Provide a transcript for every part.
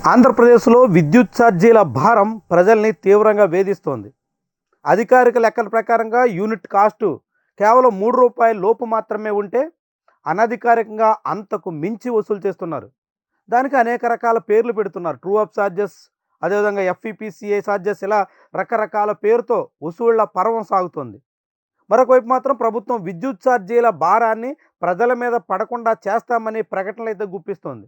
ఆంధ్రప్రదేశ్లో విద్యుత్ ఛార్జీల భారం ప్రజల్ని తీవ్రంగా వేధిస్తోంది. అధికారిక లెక్కల ప్రకారంగా యూనిట్ కాస్టు కేవలం రూ. 3 లోపు మాత్రమే ఉంటే, అనధికారికంగా అంతకు మించి వసూలు చేస్తున్నారు. దానికి అనేక రకాల పేర్లు పెడుతున్నారు. ట్రూ అప్ ఛార్జెస్, అదేవిధంగా ఎఫ్ఈపీసీఏ ఛార్జెస్, ఇలా రకరకాల పేరుతో వసూళ్ల పర్వం సాగుతోంది. మరొక వైపు మాత్రం ప్రభుత్వం విద్యుత్ ఛార్జీల భారాన్ని ప్రజల మీద పడకుండా చేస్తామని ప్రకటనలు అయితే గుప్పిస్తోంది.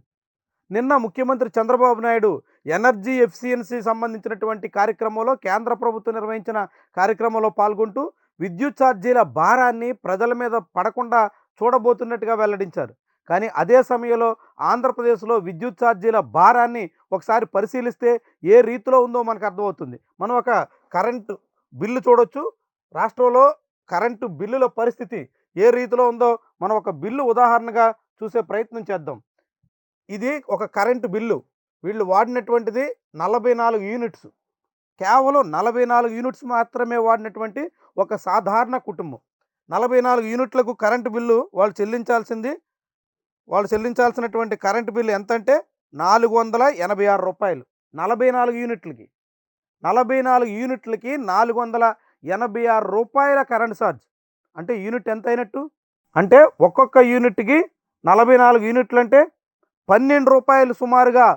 నిన్న ముఖ్యమంత్రి చంద్రబాబు నాయుడు ఎనర్జీ ఎఫిషియన్సీ సంబంధించినటువంటి కార్యక్రమంలో, కేంద్ర ప్రభుత్వం నిర్వహించిన కార్యక్రమంలో పాల్గొంటూ విద్యుత్ ఛార్జీల భారాన్ని ప్రజల మీద పడకుండా చూడబోతున్నట్టుగా వెల్లడించారు. కానీ అదే సమయంలో ఆంధ్రప్రదేశ్లో విద్యుత్ ఛార్జీల భారాన్ని ఒకసారి పరిశీలిస్తే ఏ రీతిలో ఉందో మనకు అర్థమవుతుంది. మనం ఒక కరెంటు బిల్లు చూడొచ్చు. రాష్ట్రంలో కరెంటు బిల్లుల పరిస్థితి ఏ రీతిలో ఉందో మనం ఒక బిల్లు ఉదాహరణగా చూసే ప్రయత్నం చేద్దాం. ఇది ఒక కరెంటు బిల్లు. వీళ్ళు వాడినటువంటిది 44 యూనిట్స్. కేవలం 44 యూనిట్స్ మాత్రమే వాడినటువంటి ఒక సాధారణ కుటుంబం. 44 యూనిట్లకు కరెంటు బిల్లు వాళ్ళు చెల్లించాల్సినటువంటి కరెంటు బిల్లు ఎంతంటే రూ. 486. 44 యూనిట్లకి 44 యూనిట్లకి రూ. 486 కరెంట్ ఛార్జ్. అంటే యూనిట్ ఎంత అయినట్టు? అంటే ఒక్కొక్క యూనిట్కి 44 యూనిట్లు అంటే రూ. 12 సుమారుగా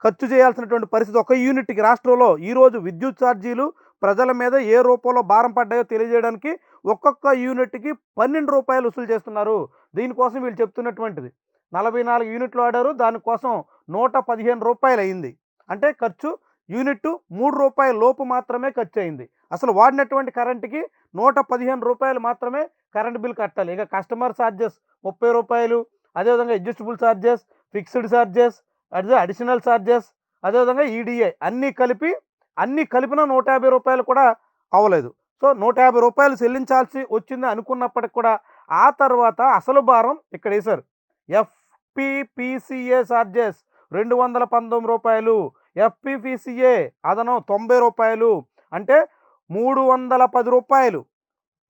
ఖర్చు చేయాల్సినటువంటి పరిస్థితి ఒక యూనిట్కి. రాష్ట్రంలో ఈరోజు విద్యుత్ ఛార్జీలు ప్రజల మీద ఏ రూపంలో భారం పడ్డాయో తెలియజేయడానికి ఒక్కొక్క యూనిట్కి రూ. 12 వసూలు చేస్తున్నారు. దీనికోసం వీళ్ళు చెప్తున్నటువంటిది 44 యూనిట్లు వాడారు, దానికోసం రూ. 115 అయింది. అంటే ఖర్చు యూనిట్ రూ. 3 లోపు మాత్రమే ఖర్చు అయింది. అసలు వాడినటువంటి కరెంటుకి రూ. 115 మాత్రమే కరెంట్ బిల్ కట్టాలి. ఇక కస్టమర్ ఛార్జెస్ రూ. 30, అదేవిధంగా adjustable charges, fixed charges, additional charges, అదేవిధంగా ఈడీఏ అన్నీ కలిపిన రూ. 150 కూడా అవ్వలేదు. సో రూ. 150 చెల్లించాల్సి వచ్చింది అనుకున్నప్పటికి కూడా ఆ తర్వాత అసలు భారం ఇక్కడ వేశారు. ఎఫ్పిపిసిఏ ఛార్జెస్ రూ. 219, ఎఫ్పిపిసిఏ అదనం రూ. 90, అంటే రూ. 310.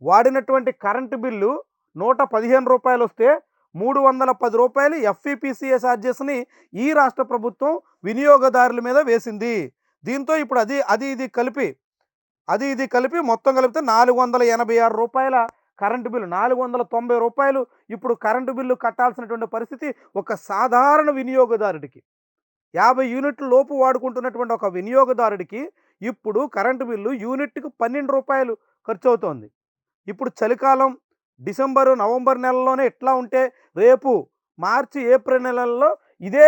వాడినటువంటి కరెంటు బిల్లు రూ. 115 వస్తే రూ. 310 ఎఫ్ఈపీసీఏ ఛార్జెస్ని ఈ రాష్ట్ర ప్రభుత్వం వినియోగదారుల మీద వేసింది. దీంతో ఇప్పుడు ఇది కలిపి మొత్తం కలిపితే రూ. 486 కరెంటు బిల్లు, రూ. 490 ఇప్పుడు కరెంటు బిల్లు కట్టాల్సినటువంటి పరిస్థితి ఒక సాధారణ వినియోగదారుడికి, 50 యూనిట్ల లోపు వాడుకుంటున్నటువంటి ఒక వినియోగదారుడికి ఇప్పుడు కరెంటు బిల్లు యూనిట్కి రూ. 12 ఖర్చు అవుతోంది. ఇప్పుడు చలికాలం డిసెంబరు, నవంబర్ నెలల్లోనే ఎట్లా ఉంటే రేపు మార్చి, ఏప్రిల్ నెలల్లో ఇదే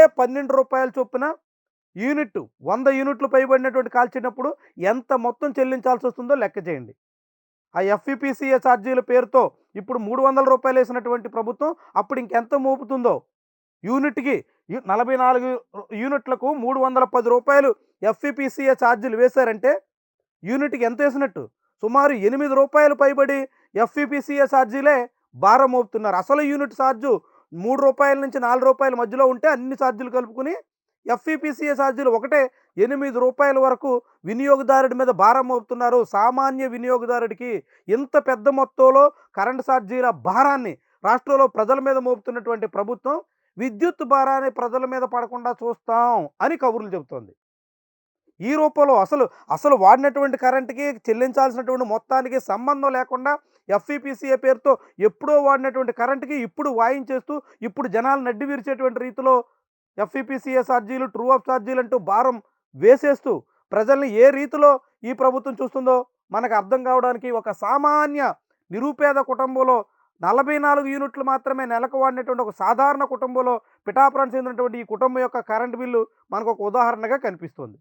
రూ. 12 చొప్పున యూనిట్ 100 యూనిట్లు పైబడినటువంటి కాల్చినప్పుడు ఎంత మొత్తం చెల్లించాల్సి వస్తుందో లెక్క చేయండి. ఆ ఎఫ్ఈపీసీఏ ఛార్జీల పేరుతో ఇప్పుడు రూ. 300 వేసినటువంటి ప్రభుత్వం అప్పుడు ఇంకెంత మోపుతుందో. యూనిట్కి 44 యూనిట్లకు రూ. 310 ఎఫ్ఈపీసీఏ ఛార్జీలు వేశారంటే యూనిట్కి ఎంత వేసినట్టు? సుమారు రూ. 8 పైబడి ఎఫ్ఈపీసీఏ ఛార్జీలే భారం మోపుతున్నారు. అసలు యూనిట్ ఛార్జు రూ. 3 నుంచి రూ. 4 మధ్యలో ఉంటే అన్ని ఛార్జీలు కలుపుకుని ఎఫ్ఈపీసీఏ ఛార్జీలు ఒకటే రూ. 8 వరకు వినియోగదారుడి మీద భారం మోపుతున్నారు. సామాన్య వినియోగదారుడికి ఇంత పెద్ద మొత్తంలో కరెంటు ఛార్జీల భారాన్ని రాష్ట్రంలో ప్రజల మీద మోపుతున్నటువంటి ప్రభుత్వం విద్యుత్ భారాన్ని ప్రజల మీద పడకుండా చూస్తాం అని కబుర్లు చెబుతోంది. ఈ రూపంలో అసలు వాడినటువంటి కరెంటుకి చెల్లించాల్సినటువంటి మొత్తానికి సంబంధం లేకుండా ఎఫ్ఈపీసీఏ పేరుతో ఎప్పుడో వాడినటువంటి కరెంటుకి ఇప్పుడు వాయించేస్తూ, ఇప్పుడు జనాలు నడ్డి విరిచేటువంటి రీతిలో ఎఫ్ఈపీసీఏ ఛార్జీలు, ట్రూ అప్ ఛార్జీలు అంటూ భారం వేసేస్తూ ప్రజల్ని ఏ రీతిలో ఈ ప్రభుత్వం చూస్తుందో మనకు అర్థం కావడానికి, ఒక సామాన్య నిరుపేద కుటుంబంలో 44 యూనిట్లు మాత్రమే నెలకు వాడినటువంటి ఒక సాధారణ కుటుంబంలో పిఠాపురానికి చెందినటువంటి ఈ కుటుంబం యొక్క కరెంటు బిల్లు మనకు ఒక ఉదాహరణగా కనిపిస్తుంది.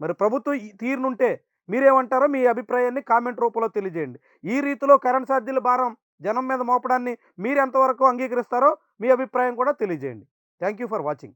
మరి ప్రభుత్వం ఈ తీరునుంటే మీరేమంటారో మీ అభిప్రాయాన్ని కామెంట్ రూపంలో తెలియజేయండి. ఈ రీతిలో కరెంట్ ఛార్జీల భారం జనం మీద మోపడాన్ని మీరు ఎంతవరకు అంగీకరిస్తారో మీ అభిప్రాయం కూడా తెలియజేయండి. Thank you for watching.